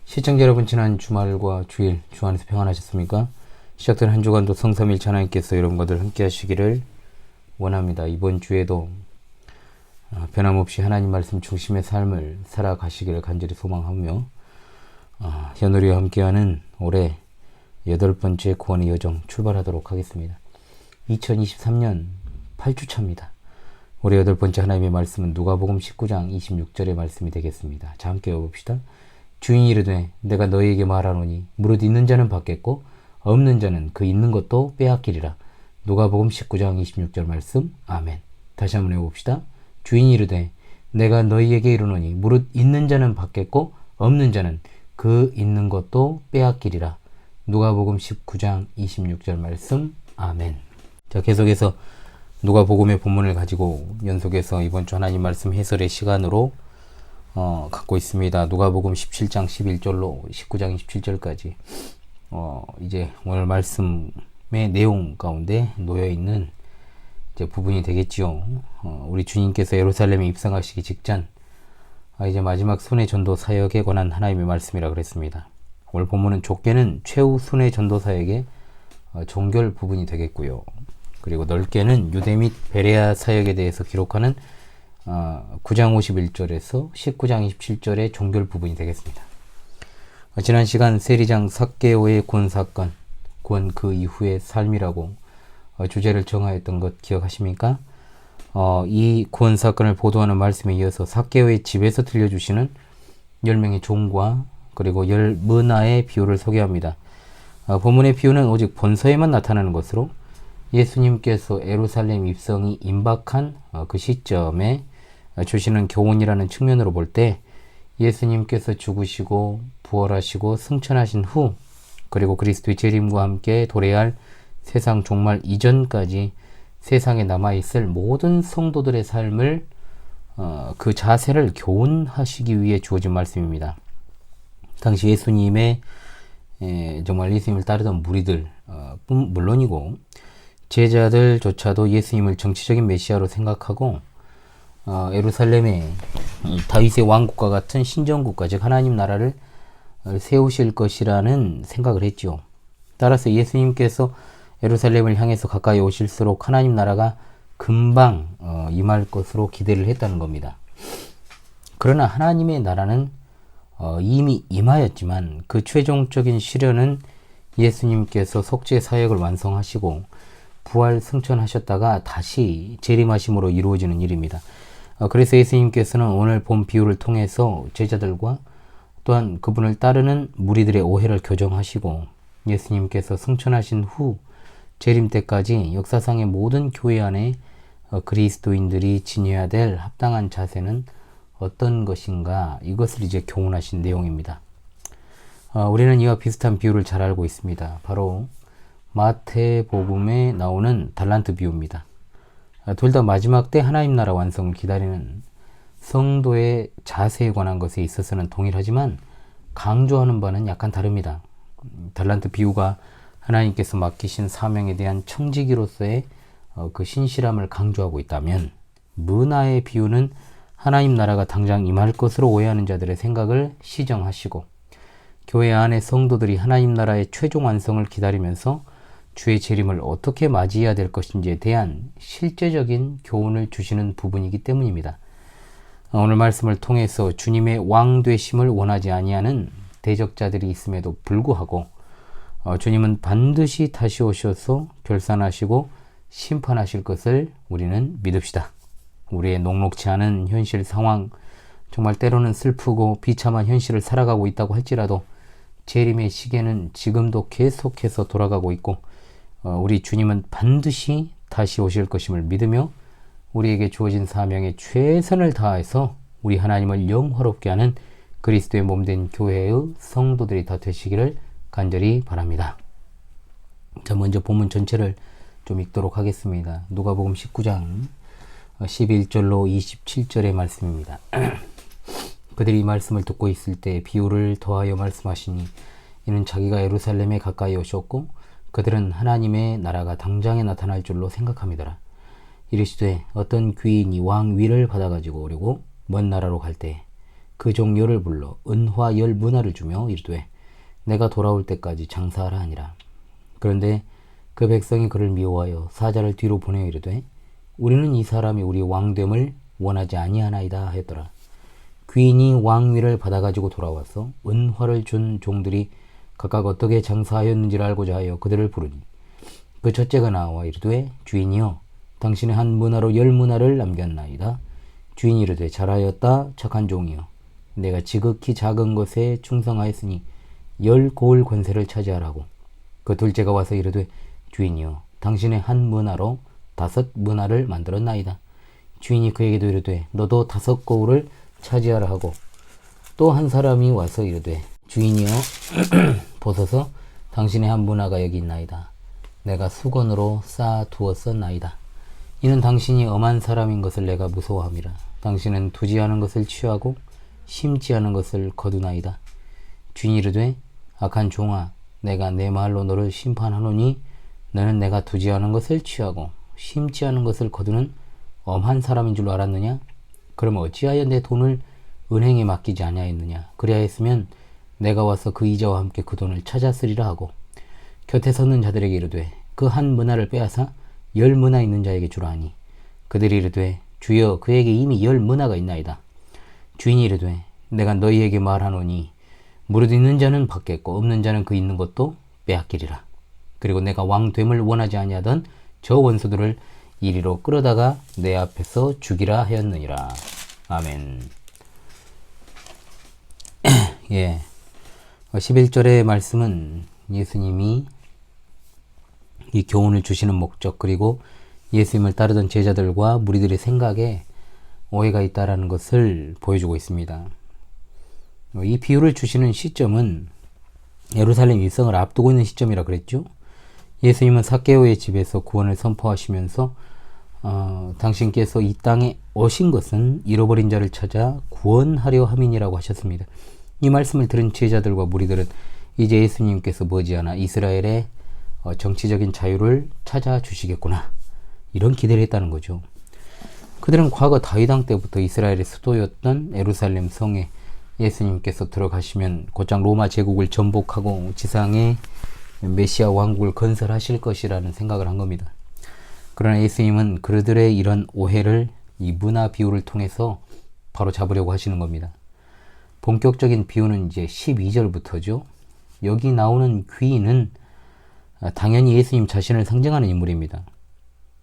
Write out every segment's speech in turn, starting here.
시청자 여러분, 지난 주말과 주일 주 안에서 평안하셨습니까? 시작된 한 주간도 성삼일체 하나님께서 여러분과들 함께 하시기를 원합니다. 이번 주에도 변함없이 하나님 말씀 중심의 삶을 살아가시기를 간절히 소망하며 현우리와 함께하는 올해 8번째 구원의 여정 출발하도록 하겠습니다. 2023년 8주차입니다. 올해 8번째 하나님의 말씀은 누가복음 19장 26절의 말씀이 되겠습니다. 자, 함께 읽어봅시다. 주인이 이르되 내가 너희에게 말하노니 무릇 있는 자는 받겠고 없는 자는 그 있는 것도 빼앗기리라. 누가복음 19장 26절 말씀. 아멘. 다시 한번 해봅시다. 주인이 이르되 내가 너희에게 이르노니 무릇 있는 자는 받겠고 없는 자는 그 있는 것도 빼앗기리라. 누가복음 19장 26절 말씀. 아멘. 자, 계속해서 누가복음의 본문을 가지고 연속해서 이번 주 하나님 말씀 해설의 시간으로 갖고 있습니다. 누가복음 17장 11절로 19장 27절까지 이제 오늘 말씀의 내용 가운데 놓여있는 이제 부분이 되겠지요. 우리 주님께서 예루살렘에 입성하시기 직전 이제 마지막 순회 전도 사역에 관한 하나님의 말씀이라 그랬습니다. 오늘 본문은 좁게는 최후 순회 전도 사역의 종결 부분이 되겠고요. 그리고 넓게는 유대 및 베레아 사역에 대해서 기록하는 9장 51절에서 19장 27절의 종결 부분이 되겠습니다. 지난 시간 세리장 삭개오의 구원 사건, 구원 그 이후의 삶이라고 주제를 정하였던 것 기억하십니까? 이 구원 사건을 보도하는 말씀에 이어서 삭개오의 집에서 들려주시는 10명의 종과 그리고 10문화의 비유를 소개합니다. 본문의 비유는 오직 본서에만 나타나는 것으로 예수님께서 예루살렘 입성이 임박한 그 시점에 주시는 교훈이라는 측면으로 볼 때 예수님께서 죽으시고 부활하시고 승천하신 후 그리고 그리스도의 재림과 함께 도래할 세상 종말 이전까지 세상에 남아있을 모든 성도들의 삶을 그 자세를 교훈하시기 위해 주어진 말씀입니다. 당시 예수님의 정말 예수님을 따르던 무리들 물론이고 제자들조차도 예수님을 정치적인 메시아로 생각하고 예루살렘에 다윗의 왕국과 같은 신정국가, 즉 하나님 나라를 세우실 것이라는 생각을 했죠. 따라서 예수님께서 예루살렘을 향해서 가까이 오실수록 하나님 나라가 금방 임할 것으로 기대를 했다는 겁니다. 그러나 하나님의 나라는 이미 임하였지만 그 최종적인 실현은 예수님께서 속죄 사역을 완성하시고 부활 승천하셨다가 다시 재림하심으로 이루어지는 일입니다. 그래서 예수님께서는 오늘 본 비유를 통해서 제자들과 또한 그분을 따르는 무리들의 오해를 교정하시고 예수님께서 승천하신 후 재림 때까지 역사상의 모든 교회 안에 그리스도인들이 지녀야 될 합당한 자세는 어떤 것인가, 이것을 이제 교훈하신 내용입니다. 우리는 이와 비슷한 비유를 잘 알고 있습니다. 바로 마태복음에 나오는 달란트 비유입니다. 둘 다 마지막 때 하나님 나라 완성을 기다리는 성도의 자세에 관한 것에 있어서는 동일하지만 강조하는 바는 약간 다릅니다. 달란트 비유가 하나님께서 맡기신 사명에 대한 청지기로서의 그 신실함을 강조하고 있다면, 문화의 비유는 하나님 나라가 당장 임할 것으로 오해하는 자들의 생각을 시정하시고 교회 안의 성도들이 하나님 나라의 최종 완성을 기다리면서 주의 재림을 어떻게 맞이해야 될 것인지에 대한 실제적인 교훈을 주시는 부분이기 때문입니다. 오늘 말씀을 통해서 주님의 왕 되심을 원하지 아니하는 대적자들이 있음에도 불구하고 주님은 반드시 다시 오셔서 결산하시고 심판하실 것을 우리는 믿읍시다. 우리의 녹록지 않은 현실 상황, 정말 때로는 슬프고 비참한 현실을 살아가고 있다고 할지라도 재림의 시계는 지금도 계속해서 돌아가고 있고 우리 주님은 반드시 다시 오실 것임을 믿으며 우리에게 주어진 사명에 최선을 다해서 우리 하나님을 영화롭게 하는 그리스도의 몸된 교회의 성도들이 다 되시기를 간절히 바랍니다. 자, 먼저 본문 전체를 좀 읽도록 하겠습니다. 누가복음 19장 11절로 27절의 말씀입니다. 그들이 이 말씀을 듣고 있을 때 비유를 더하여 말씀하시니 이는 자기가 예루살렘에 가까이 오셨고 그들은 하나님의 나라가 당장에 나타날 줄로 생각함이더라. 이르시되 어떤 귀인이 왕 위를 받아가지고 오려고 먼 나라로 갈 때 그 종료를 불러 은화 10문화를 주며 이르되 내가 돌아올 때까지 장사하라 하니라. 그런데 그 백성이 그를 미워하여 사자를 뒤로 보내어 이르되 우리는 이 사람이 우리 왕됨을 원하지 아니하나이다 하였더라. 귀인이 왕위를 받아가지고 돌아와서 은화를 준 종들이 각각 어떻게 장사하였는지를 알고자 하여 그들을 부르니 그 첫째가 나와 이르되 주인이여 당신의 한 문화로 10문화를 남겼나이다. 주인이 이르되 잘하였다 착한 종이여 내가 지극히 작은 것에 충성하였으니 10고을 권세를 차지하라고. 그 둘째가 와서 이르되 주인이여 당신의 한 문화로 5문화를 만들었나이다. 주인이 그에게도 이르되 너도 5고을을 차지하라 하고 또 한 사람이 와서 이르되 주인이여 보소서 당신의 한 문화가 여기 있나이다. 내가 수건으로 쌓아 두었었나이다. 이는 당신이 엄한 사람인 것을 내가 무서워함이라. 당신은 두지 않은 것을 취하고 심지 않은 것을 거두나이다. 주인이 이르되 악한 종아 내가 내 말로 너를 심판하노니 너는 내가 두지 않은 것을 취하고 심지 않은 것을 거두는 엄한 사람인 줄 알았느냐? 그러면 어찌하여 내 돈을 은행에 맡기지 아니하였느냐? 그리하였으면 내가 와서 그 이자와 함께 그 돈을 찾았으리라 하고 곁에 서는 자들에게 이르되 그 한 문화를 빼앗아 10문화 있는 자에게 주라 하니 그들이 이르되 주여 그에게 이미 10문화가 있나이다. 주인이 이르되 내가 너희에게 말하노니 무릇 있는 자는 받겠고 없는 자는 그 있는 것도 빼앗기리라. 그리고 내가 왕됨을 원하지 아니하던 저 원수들을 이리로 끌어다가 내 앞에서 죽이라 하였느니라. 아멘. 예. 11절의 말씀은 예수님이 이 교훈을 주시는 목적 그리고 예수님을 따르던 제자들과 무리들의 생각에 오해가 있다라는 것을 보여주고 있습니다. 이 비유를 주시는 시점은 예루살렘 입성을 앞두고 있는 시점이라 그랬죠. 예수님은 삭개오의 집에서 구원을 선포하시면서 당신께서 이 땅에 오신 것은 잃어버린 자를 찾아 구원하려 함이니라고 하셨습니다. 이 말씀을 들은 제자들과 무리들은 이제 예수님께서 머지않아 이스라엘의 정치적인 자유를 찾아주시겠구나 이런 기대를 했다는 거죠. 그들은 과거 다윗왕 때부터 이스라엘의 수도였던 예루살렘 성에 예수님께서 들어가시면 곧장 로마 제국을 전복하고 지상에 메시아 왕국을 건설하실 것이라는 생각을 한 겁니다. 그러나 예수님은 그들의 이런 오해를 이 문화 비유를 통해서 바로 잡으려고 하시는 겁니다. 본격적인 비유는 이제 12절부터죠. 여기 나오는 귀인은 당연히 예수님 자신을 상징하는 인물입니다.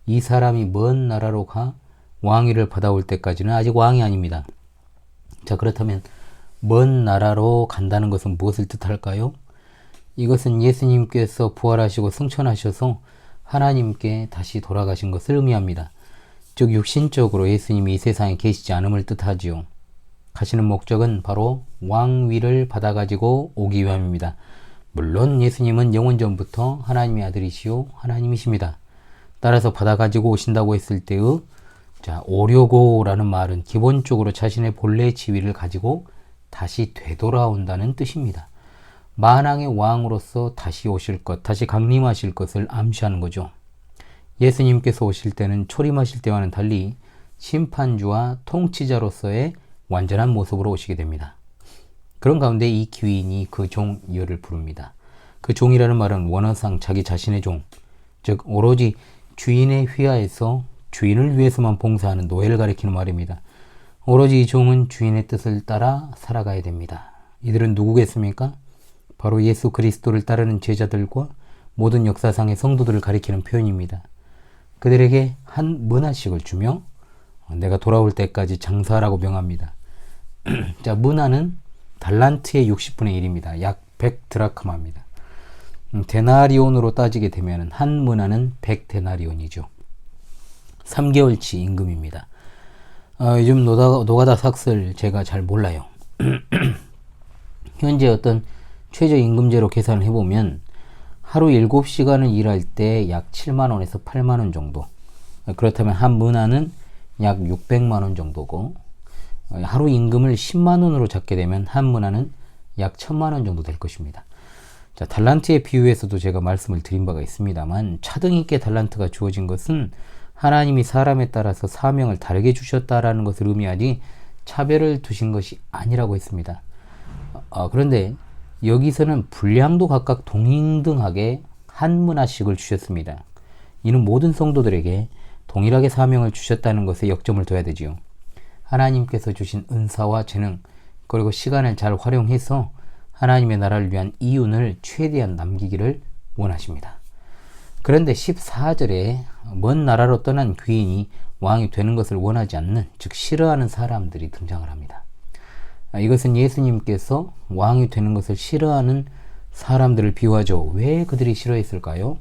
이 사람이 먼 나라로 가 왕위를 받아올 때까지는 아직 왕이 아닙니다. 자, 그렇다면 먼 나라로 간다는 것은 무엇을 뜻할까요? 이것은 예수님께서 부활하시고 승천하셔서 하나님께 다시 돌아가신 것을 의미합니다. 즉 육신적으로 예수님이 이 세상에 계시지 않음을 뜻하지요. 가시는 목적은 바로 왕위를 받아가지고 오기 위함입니다. 물론 예수님은 영원 전부터 하나님의 아들이시오 하나님이십니다. 따라서 받아가지고 오신다고 했을 때의 오려고라는 말은 기본적으로 자신의 본래 지위를 가지고 다시 되돌아온다는 뜻입니다. 만왕의 왕으로서 다시 오실 것, 다시 강림하실 것을 암시하는 거죠. 예수님께서 오실 때는 초림하실 때와는 달리 심판주와 통치자로서의 완전한 모습으로 오시게 됩니다. 그런 가운데 이 귀인이 그 종이어를 부릅니다. 그 종이라는 말은 원어상 자기 자신의 종, 즉 오로지 주인의 휘하에서 주인을 위해서만 봉사하는 노예를 가리키는 말입니다. 오로지 이 종은 주인의 뜻을 따라 살아가야 됩니다. 이들은 누구겠습니까? 바로 예수 그리스도를 따르는 제자들과 모든 역사상의 성도들을 가리키는 표현입니다. 그들에게 한 문화씩을 주며 내가 돌아올 때까지 장사하라고 명합니다. 자, 문화는 달란트의 60분의 1입니다. 약 100드라크마입니다. 데나리온으로 따지게 되면 한 문화는 100데나리온이죠. 3개월치 임금입니다. 요즘 노가다 삭슬 제가 잘 몰라요. 현재 어떤 최저임금제로 계산을 해보면 하루 7시간을 일할 때 약 7만원에서 8만원 정도, 그렇다면 한 문화는 약 600만원 정도고, 하루 임금을 10만원으로 잡게 되면 한 문화는 약 1000만원 정도 될 것입니다. 자, 달란트의 비유에서도 제가 말씀을 드린 바가 있습니다만 차등 있게 달란트가 주어진 것은 하나님이 사람에 따라서 사명을 다르게 주셨다라는 것을 의미하지 차별을 두신 것이 아니라고 했습니다. 그런데 여기서는 분량도 각각 동등하게 한 문화씩을 주셨습니다. 이는 모든 성도들에게 동일하게 사명을 주셨다는 것에 역점을 둬야 되지요. 하나님께서 주신 은사와 재능 그리고 시간을 잘 활용해서 하나님의 나라를 위한 이윤을 최대한 남기기를 원하십니다. 그런데 14절에 먼 나라로 떠난 귀인이 왕이 되는 것을 원하지 않는, 즉 싫어하는 사람들이 등장을 합니다. 이것은 예수님께서 왕이 되는 것을 싫어하는 사람들을 비유하죠. 왜 그들이 싫어했을까요?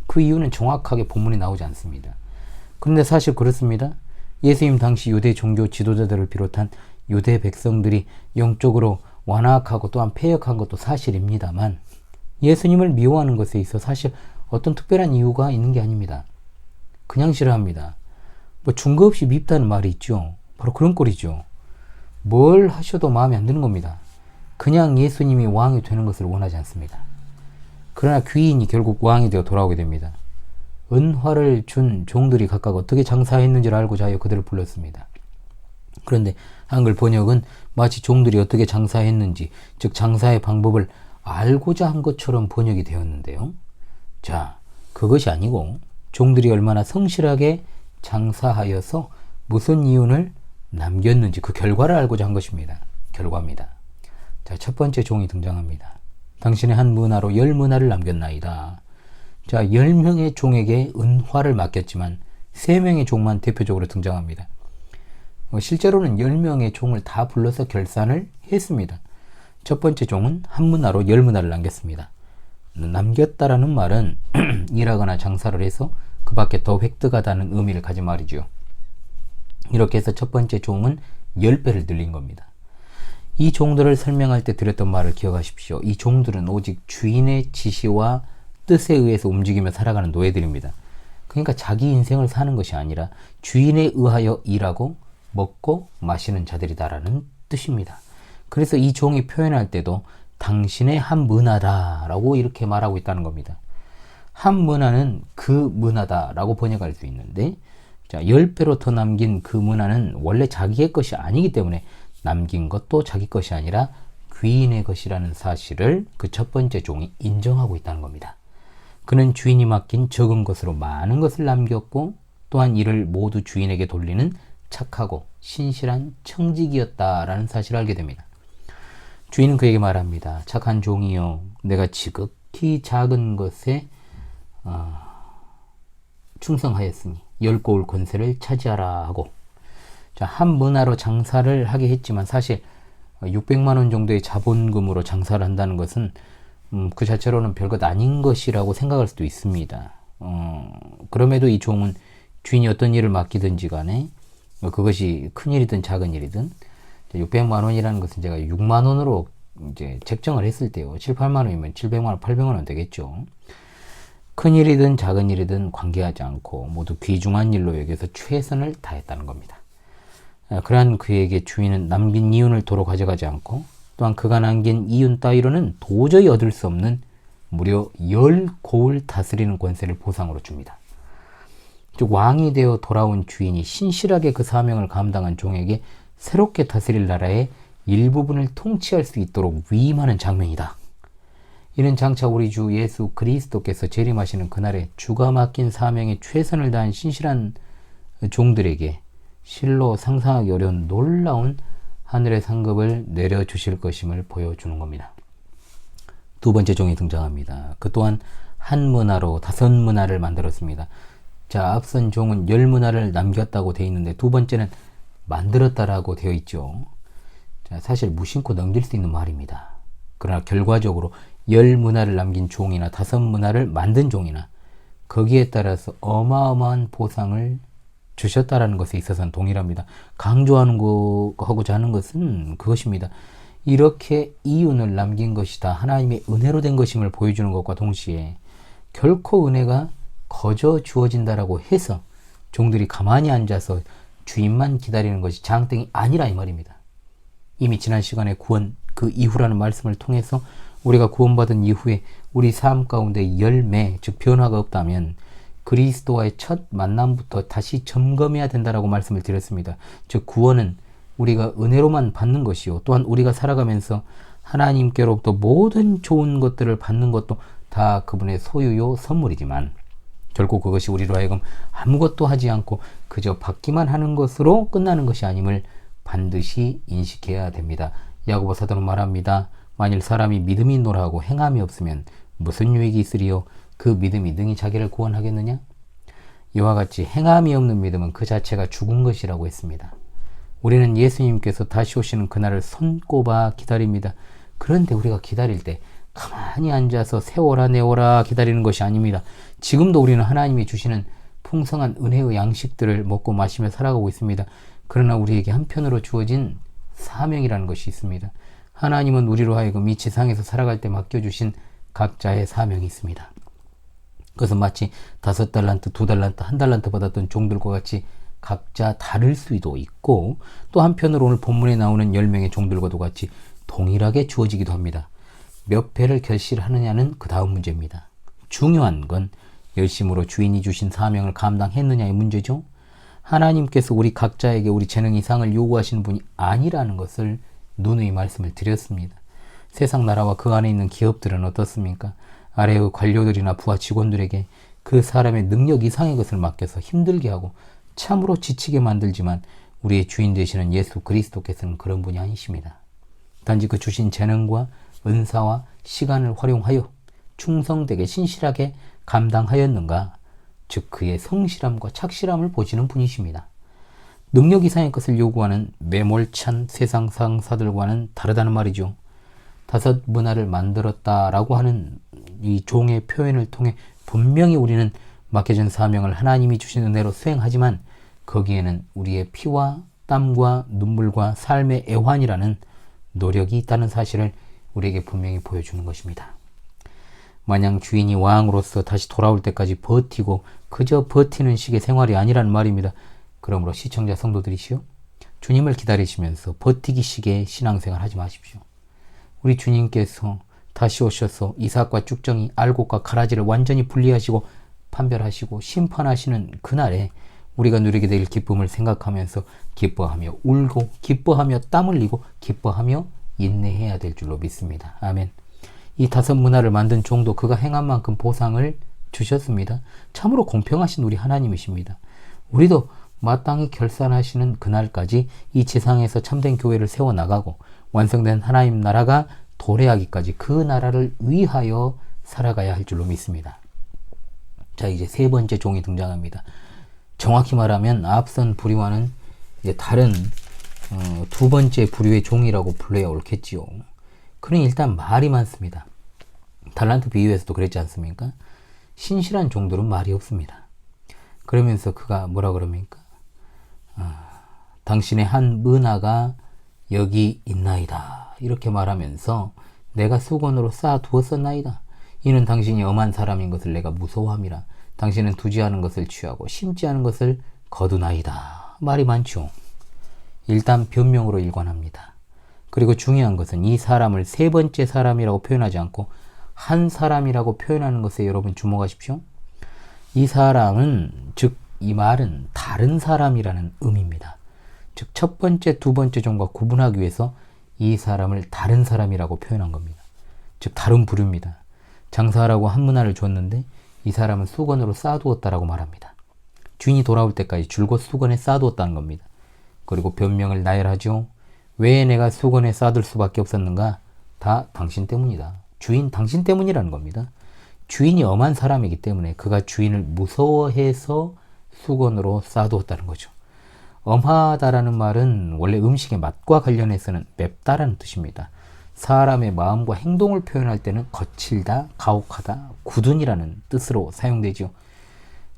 그 이유는 정확하게 본문에 나오지 않습니다. 그런데 사실 그렇습니다. 예수님 당시 유대 종교 지도자들을 비롯한 유대 백성들이 영적으로 완악하고 또한 패역한 것도 사실입니다만 예수님을 미워하는 것에 있어 사실 어떤 특별한 이유가 있는 게 아닙니다. 그냥 싫어합니다. 뭐 증거 없이 밉다는 말이 있죠. 바로 그런 꼴이죠. 뭘 하셔도 마음에 안 드는 겁니다. 그냥 예수님이 왕이 되는 것을 원하지 않습니다. 그러나 귀인이 결국 왕이 되어 돌아오게 됩니다. 은화를 준 종들이 각각 어떻게 장사했는지를 알고자 하여 그들을 불렀습니다. 그런데 한글 번역은 마치 종들이 어떻게 장사했는지, 즉 장사의 방법을 알고자 한 것처럼 번역이 되었는데요. 자, 그것이 아니고 종들이 얼마나 성실하게 장사하여서 무슨 이윤을 남겼는지 그 결과를 알고자 한 것입니다. 결과입니다. 자, 첫 번째 종이 등장합니다. 당신의 한 문화로 10문화를 남겼나이다. 자, 10명의 종에게 은화를 맡겼지만 3명의 종만 대표적으로 등장합니다. 실제로는 10명의 종을 다 불러서 결산을 했습니다. 첫 번째 종은 한 문화로 10문화를 남겼습니다. 남겼다라는 말은 일하거나 장사를 해서 그 밖에 더 획득하다는 의미를 가진 말이죠. 이렇게 해서 첫 번째 종은 10배를 늘린 겁니다. 이 종들을 설명할 때 드렸던 말을 기억하십시오. 이 종들은 오직 주인의 지시와 뜻에 의해서 움직이며 살아가는 노예들입니다. 그러니까 자기 인생을 사는 것이 아니라 주인에 의하여 일하고 먹고 마시는 자들이다라는 뜻입니다. 그래서 이 종이 표현할 때도 당신의 한 문화다라고 이렇게 말하고 있다는 겁니다. 한 문화는 그 문화다라고 번역할 수 있는데, 자, 10배로 더 남긴 그 문화는 원래 자기의 것이 아니기 때문에 남긴 것도 자기 것이 아니라 귀인의 것이라는 사실을 그 첫 번째 종이 인정하고 있다는 겁니다. 그는 주인이 맡긴 적은 것으로 많은 것을 남겼고 또한 이를 모두 주인에게 돌리는 착하고 신실한 청직이었다라는 사실을 알게 됩니다. 주인은 그에게 말합니다. 착한 종이여, 내가 지극히 작은 것에 충성하였으니 10고울 권세를 차지하라 하고, 자, 한 문화로 장사를 하게 했지만 사실 600만 원 정도의 자본금으로 장사를 한다는 것은 그 자체로는 별것 아닌 것이라고 생각할 수도 있습니다. 그럼에도 이 종은 주인이 어떤 일을 맡기든지 간에 그것이 큰 일이든 작은 일이든 600만 원이라는 것은 제가 6만 원으로 이제 책정을 했을 때요. 7, 8만 원이면 700만 원, 800만 원 되겠죠. 큰 일이든 작은 일이든 관계하지 않고 모두 귀중한 일로 여겨서 최선을 다했다는 겁니다. 그러한 그에게 주인은 남긴 이윤을 도로 가져가지 않고 또한 그가 남긴 이윤 따위로는 도저히 얻을 수 없는 무려 10고을 다스리는 권세를 보상으로 줍니다. 즉 왕이 되어 돌아온 주인이 신실하게 그 사명을 감당한 종에게 새롭게 다스릴 나라의 일부분을 통치할 수 있도록 위임하는 장면이다. 이는 장차 우리 주 예수 그리스도께서 재림하시는 그날에 주가 맡긴 사명에 최선을 다한 신실한 종들에게 실로 상상하기 어려운 놀라운 하늘의 상급을 내려주실 것임을 보여주는 겁니다. 두 번째 종이 등장합니다. 그 또한 한 문화로 5문화를 만들었습니다. 자, 앞선 종은 10문화를 남겼다고 되어 있는데 두 번째는 만들었다라고 되어 있죠. 자, 사실 무심코 넘길 수 있는 말입니다. 그러나 결과적으로 10문화를 남긴 종이나 5문화를 만든 종이나 거기에 따라서 어마어마한 보상을 주셨다라는 것에 있어서는 동일합니다. 강조하고자 하는 것은 그것입니다. 이렇게 이윤을 남긴 것이다, 하나님의 은혜로 된 것임을 보여주는 것과 동시에 결코 은혜가 거저 주어진다라고 해서 종들이 가만히 앉아서 주인만 기다리는 것이 장땡이 아니라 이 말입니다. 이미 지난 시간에 구원 그 이후라는 말씀을 통해서 우리가 구원받은 이후에 우리 삶 가운데 열매, 즉 변화가 없다면 그리스도와의 첫 만남부터 다시 점검해야 된다라고 말씀을 드렸습니다. 즉 구원은 우리가 은혜로만 받는 것이요. 또한 우리가 살아가면서 하나님께로부터 모든 좋은 것들을 받는 것도 다 그분의 소유요 선물이지만 결국 그것이 우리로 하여금 아무것도 하지 않고 그저 받기만 하는 것으로 끝나는 것이 아님을 반드시 인식해야 됩니다. 야고보 사도는 말합니다. 만일 사람이 믿음이 있노라 하고 행함이 없으면 무슨 유익이 있으리요? 그 믿음이 능히 자기를 구원하겠느냐? 이와 같이 행함이 없는 믿음은 그 자체가 죽은 것이라고 했습니다. 우리는 예수님께서 다시 오시는 그날을 손꼽아 기다립니다. 그런데 우리가 기다릴 때 가만히 앉아서 세워라 내워라 기다리는 것이 아닙니다. 지금도 우리는 하나님이 주시는 풍성한 은혜의 양식들을 먹고 마시며 살아가고 있습니다. 그러나 우리에게 한편으로 주어진 사명이라는 것이 있습니다. 하나님은 우리로 하여금 이 지상에서 살아갈 때 맡겨주신 각자의 사명이 있습니다. 그것은 마치 5달란트, 2달란트, 1달란트 받았던 종들과 같이 각자 다를 수도 있고 또 한편으로 오늘 본문에 나오는 10명의 종들과도 같이 동일하게 주어지기도 합니다. 몇 배를 결실하느냐는 그 다음 문제입니다. 중요한 건 열심으로 주인이 주신 사명을 감당했느냐의 문제죠. 하나님께서 우리 각자에게 우리 재능 이상을 요구하시는 분이 아니라는 것을 누누이 말씀을 드렸습니다. 세상 나라와 그 안에 있는 기업들은 어떻습니까? 아래의 관료들이나 부하 직원들에게 그 사람의 능력 이상의 것을 맡겨서 힘들게 하고 참으로 지치게 만들지만 우리의 주인 되시는 예수 그리스도께서는 그런 분이 아니십니다. 단지 그 주신 재능과 은사와 시간을 활용하여 충성되게 신실하게 감당하였는가? 즉 그의 성실함과 착실함을 보시는 분이십니다. 능력 이상의 것을 요구하는 매몰찬 세상 상사들과는 다르다는 말이죠. 5 문화를 만들었다라고 하는 이 종의 표현을 통해 분명히 우리는 맡겨진 사명을 하나님이 주신 은혜로 수행하지만 거기에는 우리의 피와 땀과 눈물과 삶의 애환이라는 노력이 있다는 사실을 우리에게 분명히 보여주는 것입니다. 마냥 주인이 왕으로서 다시 돌아올 때까지 버티고 그저 버티는 식의 생활이 아니라는 말입니다. 그러므로 시청자 성도들이시오, 주님을 기다리시면서 버티기 식의 신앙생활 하지 마십시오. 우리 주님께서 다시 오셔서 이삭과 쭉정이 알곡과 가라지를 완전히 분리하시고 판별하시고 심판하시는 그날에 우리가 누리게 될 기쁨을 생각하면서 기뻐하며 울고 기뻐하며 땀 흘리고 기뻐하며 인내해야 될 줄로 믿습니다. 아멘. 이 5 문화를 만든 종도 그가 행한 만큼 보상을 주셨습니다. 참으로 공평하신 우리 하나님이십니다. 우리도 마땅히 결산하시는 그날까지 이 지상에서 참된 교회를 세워나가고 완성된 하나님 나라가 도래하기까지 그 나라를 위하여 살아가야 할 줄로 믿습니다. 자, 이제 3번째 종이 등장합니다. 정확히 말하면 앞선 부류와는 이제 다른 2번째 부류의 종이라고 불러야 옳겠지요. 그는 일단 말이 많습니다. 달란트 비유에서도 그랬지 않습니까? 신실한 종들은 말이 없습니다. 그러면서 그가 뭐라 그럽니까? 당신의 한 문화가 여기 있나이다. 이렇게 말하면서 내가 수건으로 쌓아두었었나이다. 이는 당신이 엄한 사람인 것을 내가 무서워함이라. 당신은 두지 않은 것을 취하고 심지 않은 것을 거두나이다. 말이 많죠. 일단 변명으로 일관합니다. 그리고 중요한 것은 이 사람을 3번째 사람이라고 표현하지 않고 한 사람이라고 표현하는 것에 여러분 주목하십시오. 이 사람은, 즉 이 말은 다른 사람이라는 의미입니다. 즉 첫 번째, 2번째 종과 구분하기 위해서 이 사람을 다른 사람이라고 표현한 겁니다. 즉 다른 부류입니다. 장사하라고 한 문화를 줬는데 이 사람은 수건으로 쌓아두었다라고 말합니다. 주인이 돌아올 때까지 줄곧 수건에 쌓아두었다는 겁니다. 그리고 변명을 나열하죠. 왜 내가 수건에 쌓아둘 수밖에 없었는가? 다 당신 때문이다. 주인 당신 때문이라는 겁니다. 주인이 엄한 사람이기 때문에 그가 주인을 무서워해서 수건으로 쌓아두었다는 거죠. 엄하다라는 말은 원래 음식의 맛과 관련해서는 맵다라는 뜻입니다. 사람의 마음과 행동을 표현할 때는 거칠다, 가혹하다, 굳은이라는 뜻으로 사용되죠.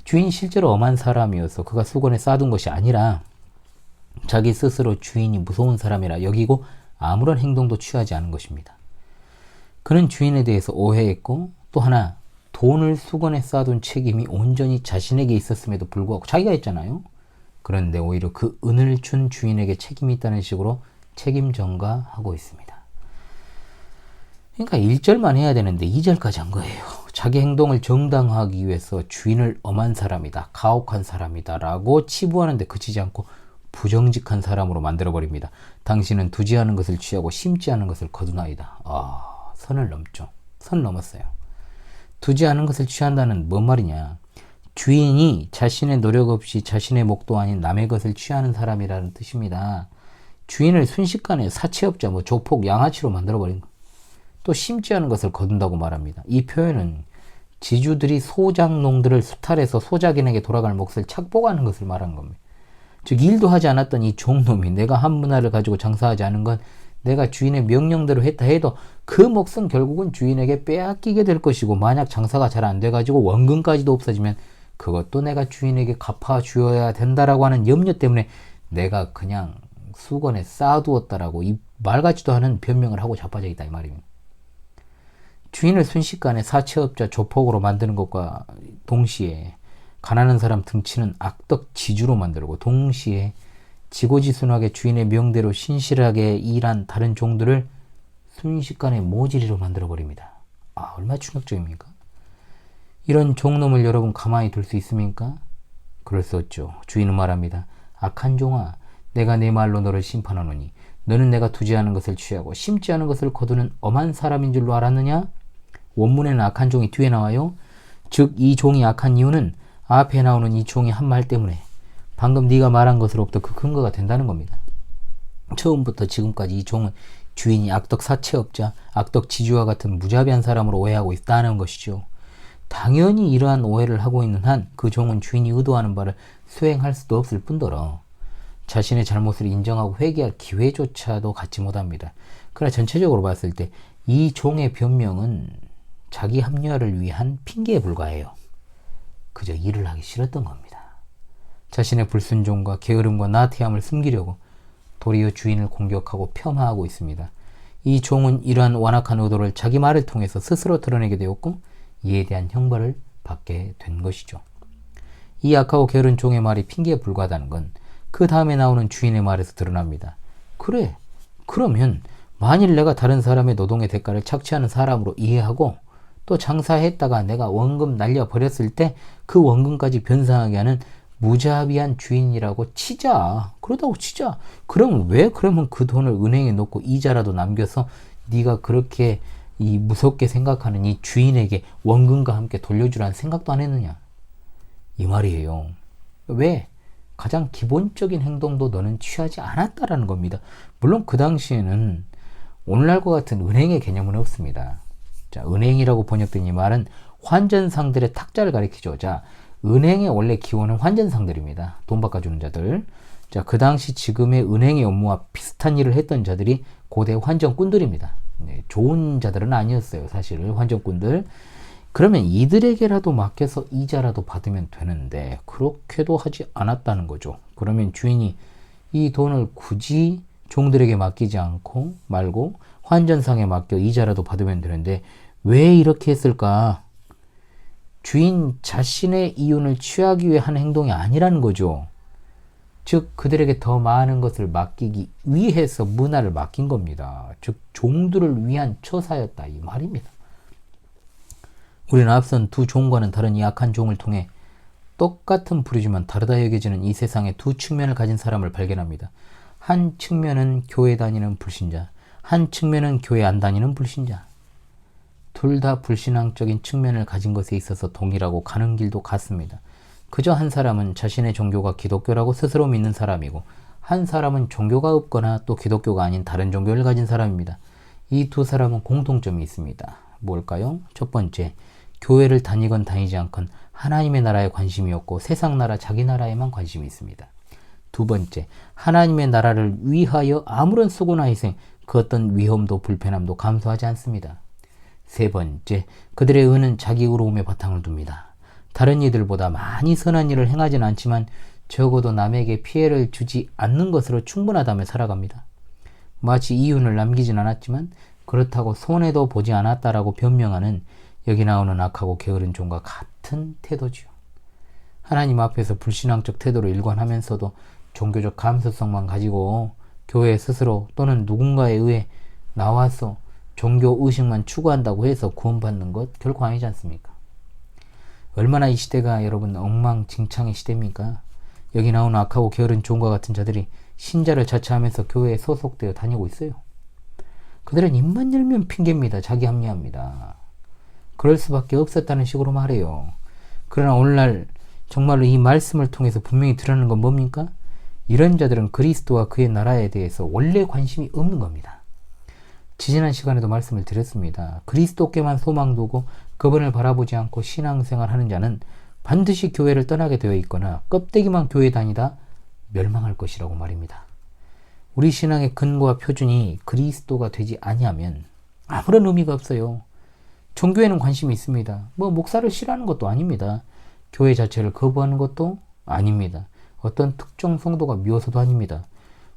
주인이 실제로 엄한 사람이어서 그가 수건에 쌓아둔 것이 아니라 자기 스스로 주인이 무서운 사람이라 여기고 아무런 행동도 취하지 않은 것입니다. 그는 주인에 대해서 오해했고 또 하나 돈을 수건에 쌓아둔 책임이 온전히 자신에게 있었음에도 불구하고 자기가 했잖아요. 그런데 오히려 그 은을 준 주인에게 책임이 있다는 식으로 책임 전가하고 있습니다. 그러니까 1절만 해야 되는데 2절까지 한 거예요. 자기 행동을 정당화하기 위해서 주인을 엄한 사람이다, 가혹한 사람이다 라고 치부하는데 그치지 않고 부정직한 사람으로 만들어버립니다. 당신은 두지 않은 것을 취하고 심지 않은 것을 거두나이다. 선을 넘죠. 선 넘었어요. 두지 않은 것을 취한다는 뭔 말이냐. 주인이 자신의 노력 없이 자신의 목도 아닌 남의 것을 취하는 사람이라는 뜻입니다. 주인을 순식간에 사채업자, 조폭, 양아치로 만들어버린 거. 또 심지 않은 것을 거둔다고 말합니다. 이 표현은 지주들이 소작농들을 수탈해서 소작인에게 돌아갈 몫을 착복하는 것을 말하는 겁니다. 즉 일도 하지 않았던 이 종놈이 내가 한 문화를 가지고 장사하지 않은 건 내가 주인의 명령대로 했다 해도 그 몫은 결국은 주인에게 빼앗기게 될 것이고, 만약 장사가 잘 안 돼가지고 원금까지도 없어지면 그것도 내가 주인에게 갚아주어야 된다라고 하는 염려 때문에 내가 그냥 수건에 쌓아두었다라고 이 말 같지도 않은 변명을 하고 자빠져 있다 이 말입니다. 주인을 순식간에 사채업자, 조폭으로 만드는 것과 동시에 가난한 사람 등치는 악덕 지주로 만들고, 동시에 지고지순하게 주인의 명대로 신실하게 일한 다른 종들을 순식간에 모지리로 만들어버립니다. 얼마나 충격적입니까? 이런 종놈을 여러분 가만히 둘 수 있습니까? 그럴 수 없죠. 주인은 말합니다. 악한 종아, 내가 내 말로 너를 심판하노니 너는 내가 두지 않은 것을 취하고 심지 않은 것을 거두는 엄한 사람인 줄로 알았느냐? 원문에는 악한 종이 뒤에 나와요. 즉 이 종이 악한 이유는 앞에 나오는 이 종이 한 말 때문에 방금 네가 말한 것으로부터 그 근거가 된다는 겁니다. 처음부터 지금까지 이 종은 주인이 악덕 사채업자, 악덕 지주와 같은 무자비한 사람으로 오해하고 있다는 것이죠. 당연히 이러한 오해를 하고 있는 한 그 종은 주인이 의도하는 바를 수행할 수도 없을 뿐더러 자신의 잘못을 인정하고 회개할 기회조차도 갖지 못합니다. 그러나 전체적으로 봤을 때 이 종의 변명은 자기 합리화를 위한 핑계에 불과해요. 그저 일을 하기 싫었던 겁니다. 자신의 불순종과 게으름과 나태함을 숨기려고 도리어 주인을 공격하고 폄하하고 있습니다. 이 종은 이러한 완악한 의도를 자기 말을 통해서 스스로 드러내게 되었고, 이에 대한 형벌을 받게 된 것이죠. 이 악하고 게으른 종의 말이 핑계에 불과하다는 건 그 다음에 나오는 주인의 말에서 드러납니다. 그래, 그러면 만일 내가 다른 사람의 노동의 대가를 착취하는 사람으로 이해하고 또 장사했다가 내가 원금 날려버렸을 때 그 원금까지 변상하게 하는 무자비한 주인이라고 치자. 그러다고 치자. 그러면 그 돈을 은행에 넣고 이자라도 남겨서 네가 그렇게 이 무섭게 생각하는 이 주인에게 원금과 함께 돌려주라는 생각도 안 했느냐? 이 말이에요. 왜? 가장 기본적인 행동도 너는 취하지 않았다라는 겁니다. 물론 그 당시에는 오늘날과 같은 은행의 개념은 없습니다. 자, 은행이라고 번역된 이 말은 환전상들의 탁자를 가리키죠. 자, 은행의 원래 기원은 환전상들입니다. 돈 바꿔주는 자들. 자, 그 당시 지금의 은행의 업무와 비슷한 일을 했던 자들이 고대 환전꾼들입니다. 네, 좋은 자들은 아니었어요. 사실 환전꾼들. 그러면 이들에게라도 맡겨서 이자라도 받으면 되는데 그렇게도 하지 않았다는 거죠. 그러면 주인이 이 돈을 굳이 종들에게 맡기지 않고 말고 환전상에 맡겨 이자라도 받으면 되는데 왜 이렇게 했을까? 주인 자신의 이윤을 취하기 위해 하는 행동이 아니라는 거죠. 즉 그들에게 더 많은 것을 맡기기 위해서 문화를 맡긴 겁니다. 즉 종들을 위한 처사였다 이 말입니다. 우리는 앞선 두 종과는 다른 이 악한 종을 통해 똑같은 부류지만 다르다 여겨지는 이 세상의 두 측면을 가진 사람을 발견합니다. 한 측면은 교회 다니는 불신자, 한 측면은 교회 안 다니는 불신자. 둘 다 불신앙적인 측면을 가진 것에 있어서 동일하고 가는 길도 같습니다. 그저 한 사람은 자신의 종교가 기독교라고 스스로 믿는 사람이고 한 사람은 종교가 없거나 또 기독교가 아닌 다른 종교를 가진 사람입니다. 이 두 사람은 공통점이 있습니다. 뭘까요? 첫 번째, 교회를 다니건 다니지 않건 하나님의 나라에 관심이 없고 세상 나라 자기 나라에만 관심이 있습니다. 두 번째, 하나님의 나라를 위하여 아무런 수고나 희생, 그 어떤 위험도 불편함도 감수하지 않습니다. 세 번째, 그들의 의는 자기 의로움에 바탕을 둡니다. 다른 이들보다 많이 선한 일을 행하지는 않지만 적어도 남에게 피해를 주지 않는 것으로 충분하다며 살아갑니다. 마치 이윤을 남기진 않았지만 그렇다고 손해도 보지 않았다라고 변명하는 여기 나오는 악하고 게으른 종과 같은 태도지요. 하나님 앞에서 불신앙적 태도로 일관하면서도 종교적 감수성만 가지고 교회 스스로 또는 누군가에 의해 나와서 종교 의식만 추구한다고 해서 구원받는 것 결코 아니지 않습니까? 얼마나 이 시대가 여러분 엉망진창의 시대입니까? 여기 나오는 악하고 게으른 종과 같은 자들이 신자를 자처하면서 교회에 소속되어 다니고 있어요. 그들은 입만 열면 핑계입니다. 자기 합리화입니다. 그럴 수밖에 없었다는 식으로 말해요. 그러나 오늘날 정말로 이 말씀을 통해서 분명히 드러나는 건 뭡니까? 이런 자들은 그리스도와 그의 나라에 대해서 원래 관심이 없는 겁니다. 지지난 시간에도 말씀을 드렸습니다. 그리스도께만 소망 두고 그분을 바라보지 않고 신앙생활하는 자는 반드시 교회를 떠나게 되어 있거나 껍데기만 교회 다니다 멸망할 것이라고 말입니다. 우리 신앙의 근거와 표준이 그리스도가 되지 아니하면 아무런 의미가 없어요. 종교에는 관심이 있습니다. 목사를 싫어하는 것도 아닙니다. 교회 자체를 거부하는 것도 아닙니다. 어떤 특정 성도가 미워서도 아닙니다.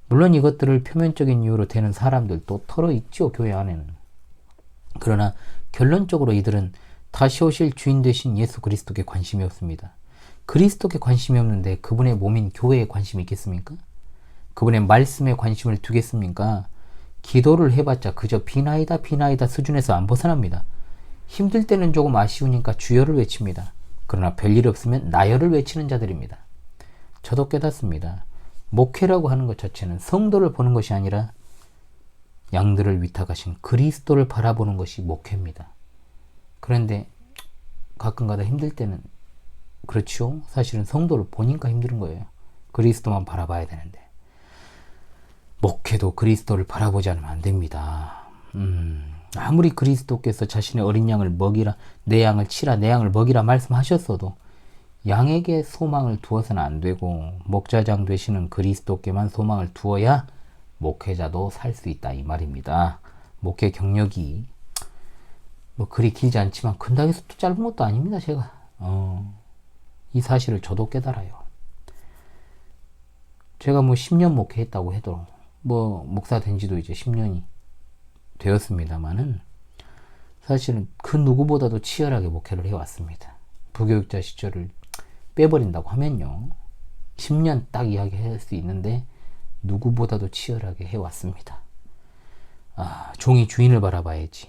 물론 이것들을 표면적인 이유로 되는 사람들도 털어 있죠, 교회 안에는. 그러나 결론적으로 이들은 다시 오실 주인 되신 예수 그리스도께 관심이 없습니다. 그리스도께 관심이 없는데 그분의 몸인 교회에 관심이 있겠습니까? 그분의 말씀에 관심을 두겠습니까? 기도를 해봤자 그저 비나이다 수준에서 안 벗어납니다. 힘들 때는 조금 아쉬우니까 주여를 외칩니다. 그러나 별일 없으면 나여를 외치는 자들입니다. 저도 깨닫습니다. 목회라고 하는 것 자체는 성도를 보는 것이 아니라 양들을 위탁하신 그리스도를 바라보는 것이 목회입니다. 그런데 가끔가다 힘들 때는 그렇죠. 사실은 성도를 보니까 힘든 거예요. 그리스도만 바라봐야 되는데. 목회도 그리스도를 바라보지 않으면 안 됩니다. 아무리 그리스도께서 자신의 어린 양을 먹이라, 내 양을 치라, 내 양을 먹이라 말씀하셨어도 양에게 소망을 두어서는 안 되고 목자장 되시는 그리스도께만 소망을 두어야 목회자도 살 수 있다 이 말입니다. 목회 경력이 그리 길지 않지만 근당에서 또 짧은 것도 아닙니다. 제가 이 사실을 저도 깨달아요. 제가 10년 목회했다고 해도 목사 된 지도 이제 10년이 되었습니다만은 사실은 그 누구보다도 치열하게 목회를 해왔습니다. 부교육자 시절을 빼버린다고 하면요 10년 딱 이야기할 수 있는데 누구보다도 치열하게 해왔습니다. 종이 주인을 바라봐야지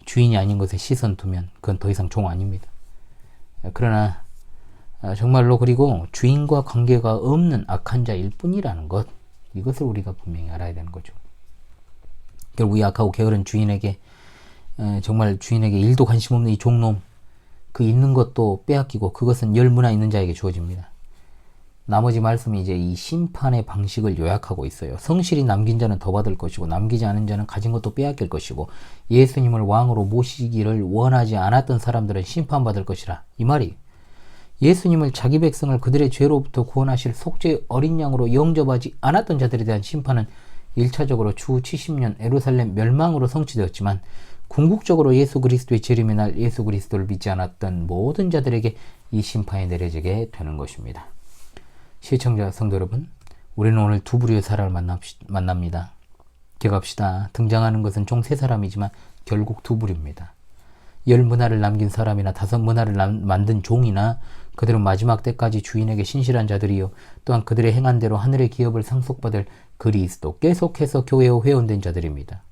주인이 아닌 것에 시선 두면 그건 더 이상 종 아닙니다. 그러나 정말로 그리고 주인과 관계가 없는 악한 자일 뿐이라는 것, 이것을 우리가 분명히 알아야 되는 거죠. 결국 이 악하고 게으른 주인에게 정말 주인에게 일도 관심 없는 이 종놈, 그 있는 것도 빼앗기고 그것은 열무나 있는 자에게 주어집니다. 나머지 말씀이 이제 이 심판의 방식을 요약하고 있어요. 성실히 남긴 자는 더 받을 것이고 남기지 않은 자는 가진 것도 빼앗길 것이고 예수님을 왕으로 모시기를 원하지 않았던 사람들은 심판받을 것이라. 이 말이 예수님을 자기 백성을 그들의 죄로부터 구원하실 속죄의 어린 양으로 영접하지 않았던 자들에 대한 심판은 1차적으로 추후 70년 예루살렘 멸망으로 성취되었지만 궁극적으로 예수 그리스도의 재림의 날 예수 그리스도를 믿지 않았던 모든 자들에게 이 심판이 내려지게 되는 것입니다. 시청자 성도 여러분, 우리는 오늘 두 부류의 사람을 만납니다. 기억합시다. 등장하는 것은 총 3사람이지만 결국 두 부류입니다. 10문화를 남긴 사람이나 5문화를 만든 종이나 그들은 마지막 때까지 주인에게 신실한 자들이요 또한 그들의 행한 대로 하늘의 기업을 상속받을 그리스도 계속해서 교회에 회원된 자들입니다.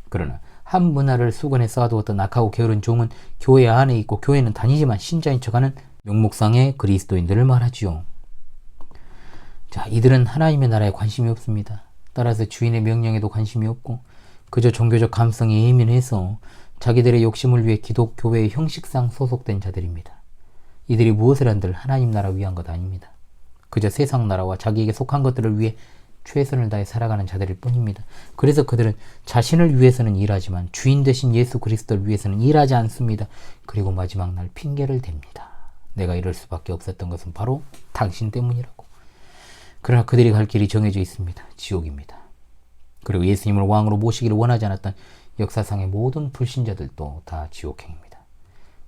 그러나 한 문화를 수건에 쌓아두었던 악하고 게으른 종은 교회 안에 있고 교회는 다니지만 신자인 척하는 명목상의 그리스도인들을 말하지요. 자, 이들은 하나님의 나라에 관심이 없습니다. 따라서 주인의 명령에도 관심이 없고 그저 종교적 감성이 예민해서 자기들의 욕심을 위해 기독교회의 형식상 소속된 자들입니다. 이들이 무엇을 한들 하나님 나라 위한 것 아닙니다. 그저 세상 나라와 자기에게 속한 것들을 위해 최선을 다해 살아가는 자들일 뿐입니다. 그래서 그들은 자신을 위해서는 일하지만 주인 되신 예수 그리스도를 위해서는 일하지 않습니다. 그리고 마지막 날 핑계를 댑니다. 내가 이럴 수밖에 없었던 것은 바로 당신 때문이라고. 그러나 그들이 갈 길이 정해져 있습니다. 지옥입니다. 그리고 예수님을 왕으로 모시기를 원하지 않았던 역사상의 모든 불신자들도 다 지옥행입니다.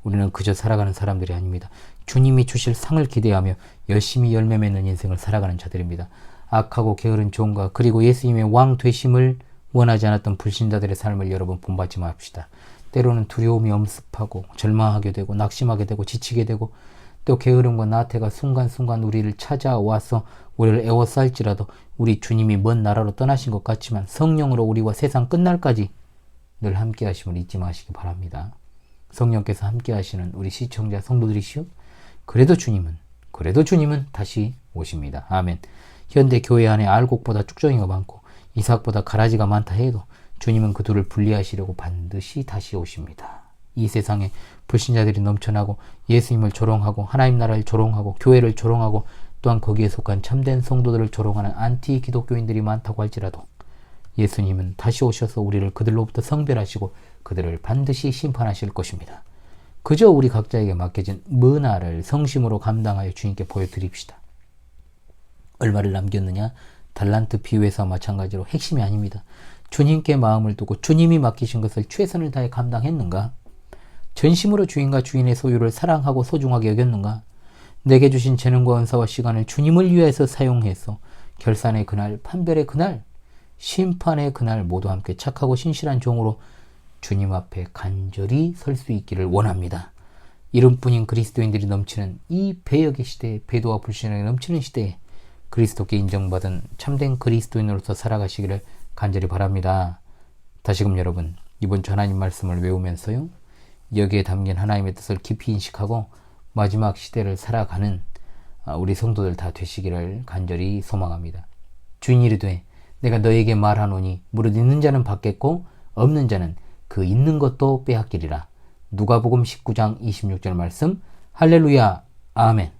우리는 그저 살아가는 사람들이 아닙니다. 주님이 주실 상을 기대하며 열심히 열매 맺는 인생을 살아가는 자들입니다. 악하고 게으른 종과 그리고 예수님의 왕 되심을 원하지 않았던 불신자들의 삶을 여러분 본받지 맙시다. 때로는 두려움이 엄습하고 절망하게 되고 낙심하게 되고 지치게 되고 또 게으름과 나태가 순간순간 우리를 찾아와서 우리를 애워쌀지라도 우리 주님이 먼 나라로 떠나신 것 같지만 성령으로 우리와 세상 끝날까지 늘 함께 하심을 잊지 마시기 바랍니다. 성령께서 함께 하시는 우리 시청자 성도들이시오. 그래도 주님은 다시 오십니다. 아멘. 현대 교회 안에 알곡보다 쭉정이가 많고 이삭보다 가라지가 많다 해도 주님은 그 둘을 분리하시려고 반드시 다시 오십니다. 이 세상에 불신자들이 넘쳐나고 예수님을 조롱하고 하나님 나라를 조롱하고 교회를 조롱하고 또한 거기에 속한 참된 성도들을 조롱하는 안티 기독교인들이 많다고 할지라도 예수님은 다시 오셔서 우리를 그들로부터 성별하시고 그들을 반드시 심판하실 것입니다. 그저 우리 각자에게 맡겨진 문화를 성심으로 감당하여 주님께 보여드립시다. 얼마를 남겼느냐? 달란트 비유에서 마찬가지로 핵심이 아닙니다. 주님께 마음을 두고 주님이 맡기신 것을 최선을 다해 감당했는가? 전심으로 주인과 주인의 소유를 사랑하고 소중하게 여겼는가? 내게 주신 재능과 은사와 시간을 주님을 위해서 사용해서 결산의 그날, 판별의 그날, 심판의 그날 모두 함께 착하고 신실한 종으로 주님 앞에 간절히 설 수 있기를 원합니다. 이름뿐인 그리스도인들이 넘치는 이 배역의 시대에, 배도와 불신앙이 넘치는 시대에 그리스도께 인정받은 참된 그리스도인으로서 살아가시기를 간절히 바랍니다. 다시금 여러분, 이번 주 하나님 말씀을 외우면서요, 여기에 담긴 하나님의 뜻을 깊이 인식하고 마지막 시대를 살아가는 우리 성도들 다 되시기를 간절히 소망합니다. 주인이 이르되 내가 너에게 말하노니 무릇 있는 자는 받겠고 없는 자는 그 있는 것도 빼앗기리라. 누가복음 19장 26절 말씀. 할렐루야. 아멘.